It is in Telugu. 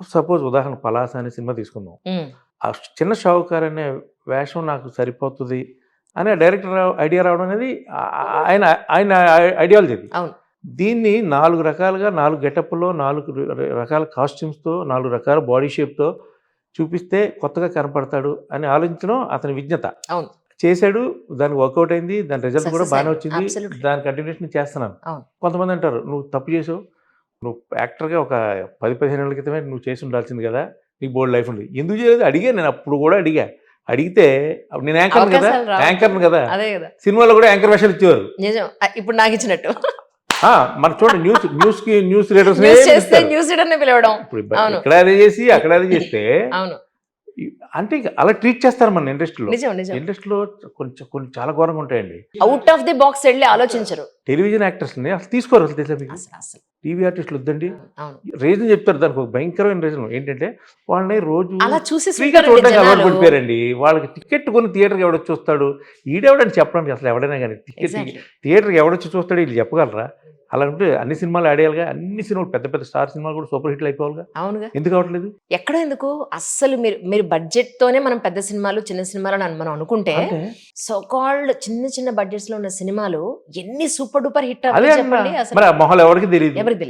సపోజ్ ఉదాహరణ 'పలాస' అనే సినిమా తీసుకుందాం. ఆ చిన్న షావుకారు అనే వేషం నాకు సరిపోతుంది అని డైరెక్టర్ ఐడియా రావడం అనేది ఆయన ఆయన ఐడియాలజీ అది. అవును. దీన్ని 4 రకాలుగా 4 గెటప్‌లో 4 రకాల కాస్ట్యూమ్స్‌తో 4 రకాల బాడీ షేప్‌తో చూపిస్తే కొత్తగా కనపడతాడు అని ఆలోచించడం అతని విజ్ఞత. అవును. చేశాడు. దానికి వర్కౌట్ అయింది. దాని రిజల్ట్ కూడా సక్సెస్ బాగానే అయింది. వచ్చింది. అబ్సల్యూట్‌లీ. దాని కంటిన్యూషన్ చేస్తున్నాను. అవును. కొంతమంది అంటారు, "నువ్వు తప్పు చేసావు. నువ్వు యాక్టర్‌గా ఒక 10, 15 ఏళ్ల క్రితమే నువ్వు చేసి ఉండాల్సింది కదా! నీకు బోలెడు లైఫ్ ఉంది." ఎందుకు చేయలేదు అడిగాను నేను. అప్పుడు కూడా అడిగా. అడిగితే అప్పుడు నేను యాంకర్‌ని కదా! అవకాశాలు రావు. యాంకర్‌ని కదా! అదే కదా! సినిమాలో కూడా యాంకర్ వేషాలు ఇచ్చేవారు. నిజం. ఇప్పుడు నాకు ఇచ్చినట్టు. మరి చూడండి న్యూస్ రీడర్స్‌నే న్యూస్ చేస్తే పిలుస్తారు. న్యూస్ రీడర్‌నే పిలవడం. ఇప్పుడు అవును. ఇక్కడ అదే చేసి అక్కడ అదే చేస్తే అవును. అంటే ఇక అలా ట్రీట్ చేస్తారు మన ఇండస్ట్రీలో. నిజం. నిజం. ఇండస్ట్రీలో కొన్ని చాలా ఘోరంగా ఉంటాయండి. ఔట్ ఆఫ్ ది బాక్స్ వెళ్ళి ఆలోచించరు. టెలివిజన్ యాక్టర్స్‌ని అసలు తీసుకోరు అసలు తెలుసా మీకు? అసలు. టీవీ ఆర్టిస్టులు వద్దండి. అవును. రీజన్ చెప్తారు. దానికి ఒక భయంకరమైన రీజన్ ఏంటంటే వాళ్ళని రోజు అలా చూసేసి ఫ్రీగా ఉంటారండి చూడడానికి అలవాటు జనాలు. పడిపోయారండి. వాళ్ళకి టికెట్ కొని థియేటర్‌కి ఎవడొచ్చి చూస్తాడు? ఈడెవడని చెప్పడానికి అసలు ఎవడైనా కానీ ఎగ్జాక్ట్‌లీ. థియేటర్‌కి ఎవడొచ్చి చూస్తాడో వీళ్ళు చెప్పగలరా? అలా ఉంటే అన్ని సినిమాలు ఆడేయాలిగా. అన్ని సినిమాలు పెద్ద పెద్ద స్టార్ సినిమాలు కూడా సూపర్ హిట్లు అయిపోవాలిగా. అవునుగా. ఎందుకు అవ్వట్లేదు? ఎక్కడ ఎందుకు అస్సలు మీరు బడ్జెట్‌తోనే మనం పెద్ద సినిమాలు, చిన్న సినిమాలు అని మనం అనుకుంటే అంటే సో కాల్డ్ చిన్న చిన్న బడ్జెట్స్‌లో ఉన్న సినిమాలు ఎన్ని సూపర్ డూపర్ హిట్ అదే అవ్వాలి అన్నా. చెప్పండి అసలు. మరి ఆ మొహాలు ఎవరికీ తెలీదు. ఎవరికి